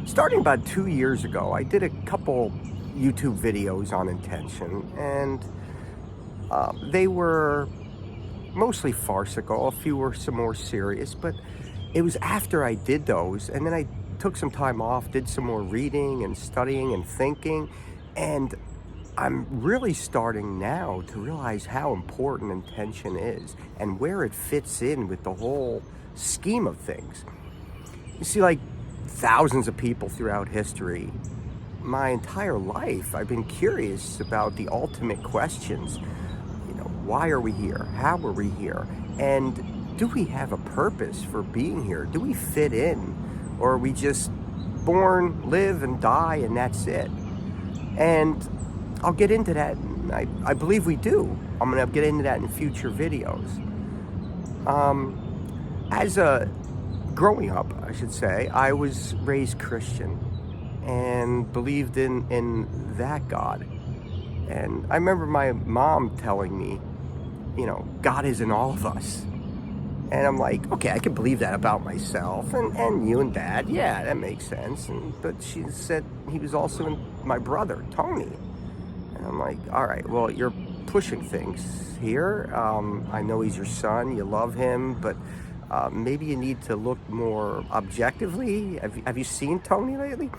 Starting about 2 years ago, I did a couple YouTube videos on intention, and they were mostly farcical. A few were some more serious, but it was after I did those, and then I took some time off, did some more reading and studying and thinking, and I'm really starting now to realize how important intention is and where it fits in with the whole scheme of things. You see, like thousands of people throughout history, my entire life, I've been curious about the ultimate questions. Why are we here? How are we here? And do we have a purpose for being here? Do we fit in? Or are we just born, live, and die, and that's it? And I'll get into that. I believe we do. I'm going to get into that in future videos. Growing up, I should say, I was raised Christian and believed in that God. And I remember my mom telling me, God is in all of us. And I'm like, okay, I can believe that about myself and you and Dad. Yeah, that makes sense. But she said he was also in my brother, Tony. And I'm like, all right, well, you're pushing things here. I know he's your son. You love him, but maybe you need to look more objectively. Have you seen Tony lately?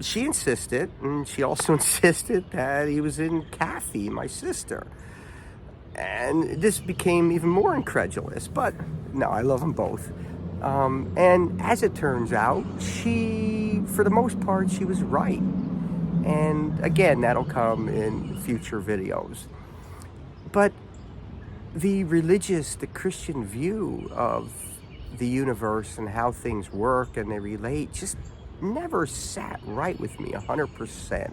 She insisted, and she also insisted that he was in Kathy, my sister. And this became even more incredulous, but no, I love them both. And as it turns out, for the most part, she was right. And again, that'll come in future videos. But the Christian view of the universe and how things work and they relate just never sat right with me 100%.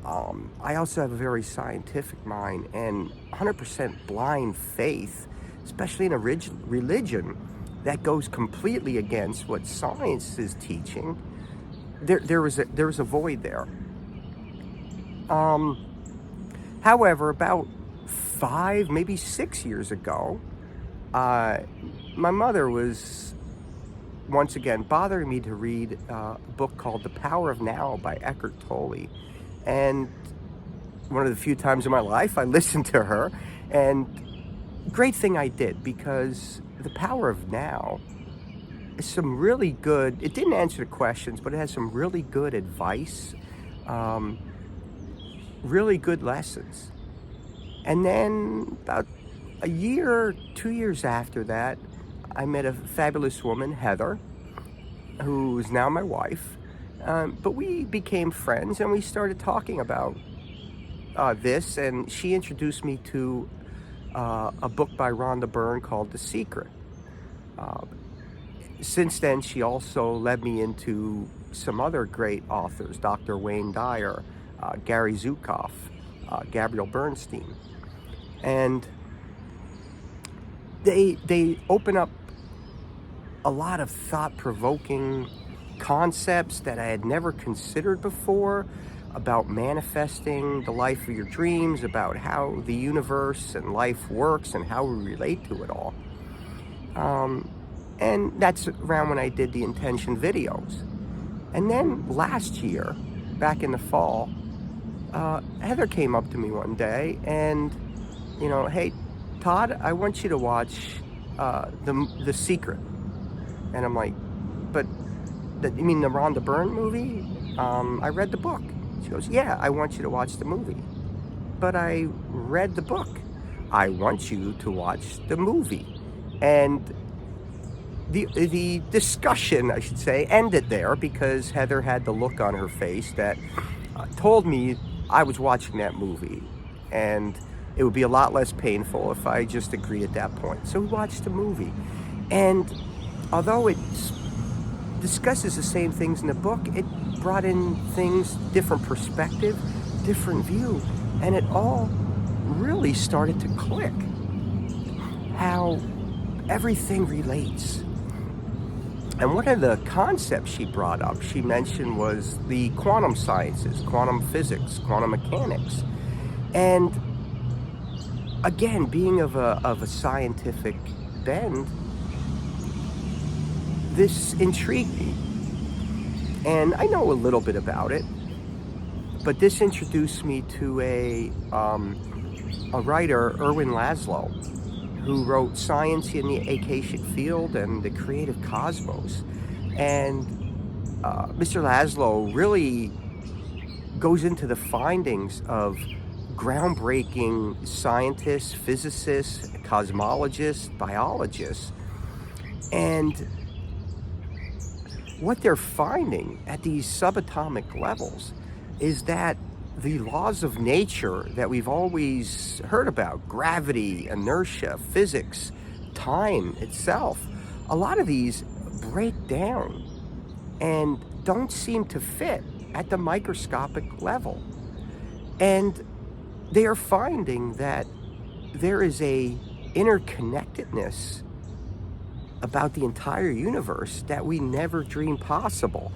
I also have a very scientific mind, and 100% blind faith, especially in a religion that goes completely against what science is teaching. There was a void there. However, about 5, maybe 6 years ago, my mother was once again bothering me to read a book called The Power of Now by Eckhart Tolle. And one of the few times in my life I listened to her, and great thing I did, because The Power of Now is some really good, it didn't answer the questions, but it has some really good advice, really good lessons. And then about a year, 2 years after that, I met a fabulous woman, Heather, who is now my wife. But we became friends, and we started talking about this, and she introduced me to a book by Rhonda Byrne called The Secret. Since then, she also led me into some other great authors, Dr. Wayne Dyer, Gary Zukav, Gabrielle Bernstein. And they open up a lot of thought-provoking concepts that I had never considered before, about manifesting the life of your dreams, about how the universe and life works and how we relate to it all. And that's around when I did the intention videos. And then last year, back in the fall, Heather came up to me one day and, hey, Todd, I want you to watch The Secret. And I'm like, but you mean the Rhonda Byrne movie? I read the book. She goes, yeah, I want you to watch the movie. But I read the book. I want you to watch the movie. And the discussion, I should say, ended there, because Heather had the look on her face that told me I was watching that movie. And it would be a lot less painful if I just agreed at that point. So we watched the movie. And although it discusses the same things in the book, it brought in things, different perspective, different view, and it all really started to click. How everything relates. And one of the concepts she brought up, she mentioned, was the quantum sciences, quantum physics, quantum mechanics. And again, being of a scientific bend, this intrigued me. And I know a little bit about it, but this introduced me to a writer, Erwin Laszlo, who wrote Science in the Akashic Field and the Creative Cosmos. And Mr. Laszlo really goes into the findings of groundbreaking scientists, physicists, cosmologists, biologists, and what they're finding at these subatomic levels is that the laws of nature that we've always heard about, gravity, inertia, physics, time itself, a lot of these break down and don't seem to fit at the microscopic level. And they are finding that there is a interconnectedness about the entire universe that we never dreamed possible.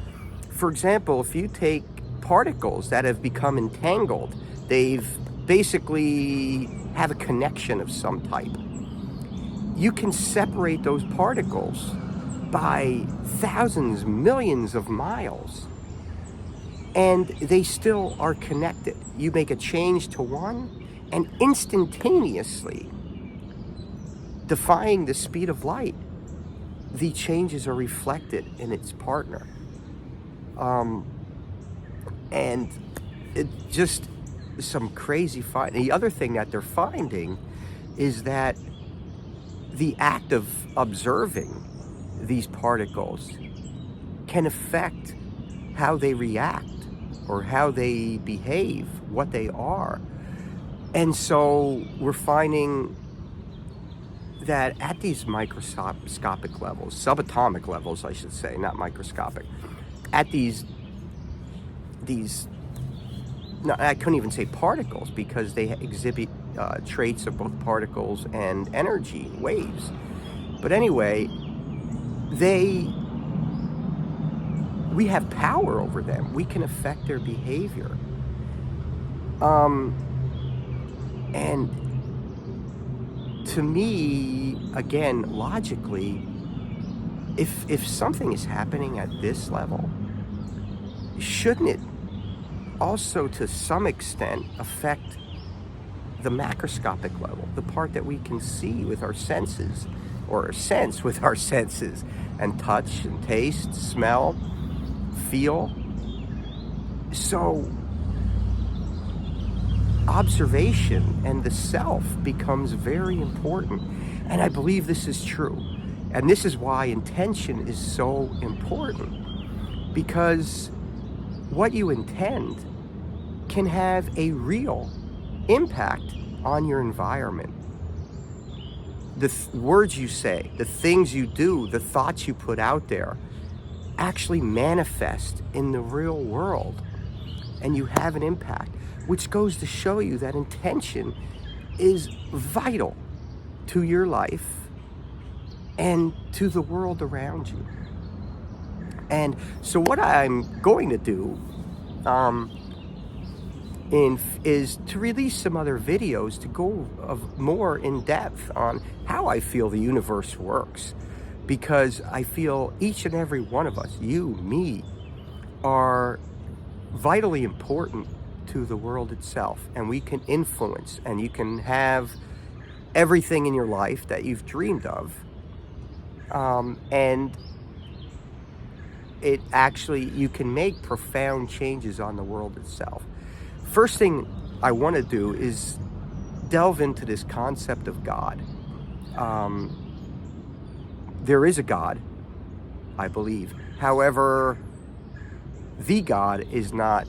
For example, if you take particles that have become entangled, they've basically have a connection of some type. You can separate those particles by thousands, millions of miles, and they still are connected. You make a change to one, and instantaneously, defying the speed of light, the changes are reflected in its partner. And it just some crazy find. The other thing that they're finding is that the act of observing these particles can affect how they react or how they behave, what they are. And so we're finding that at these microscopic levels, subatomic levels, I should say, not microscopic, at these no, I couldn't even say particles because they exhibit traits of both particles and energy waves. But anyway, we have power over them. We can affect their behavior. And to me, again, logically, if something is happening at this level, shouldn't it also to some extent affect the macroscopic level, the part that we can see with our senses, or sense with our senses, and touch and taste, smell, feel? So observation and the self becomes very important. And I believe this is true. And this is why intention is so important, because what you intend can have a real impact on your environment. The words you say, the things you do, the thoughts you put out there actually manifest in the real world, and you have an impact, which goes to show you that intention is vital to your life and to the world around you. And so what I'm going to do is to release some other videos to go more in depth on how I feel the universe works, because I feel each and every one of us, you, me, are vitally important to the world itself, and we can influence, and you can have everything in your life that you've dreamed of, and it actually, you can make profound changes on the world itself. First thing I want to do is delve into this concept of God. There is a God, I believe. However, the God is not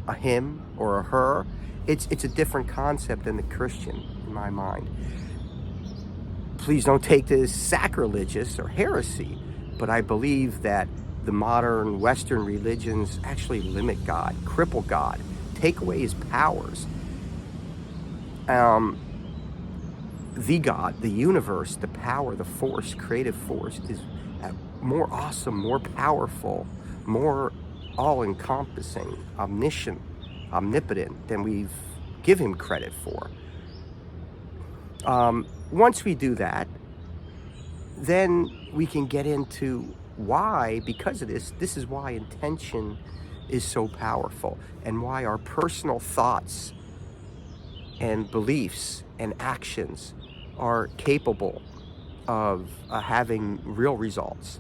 a him or a her. It's a different concept than the Christian, in my mind. Please don't take this sacrilegious or heresy, but I believe that the modern Western religions actually limit God, cripple God, take away his powers. The God, the universe, the power, the force, creative force, is more awesome, more powerful, more all-encompassing, omniscient, omnipotent than we've given him credit for. Once we do that, then we can get into why, because of this is why intention is so powerful, and why our personal thoughts and beliefs and actions are capable of having real results.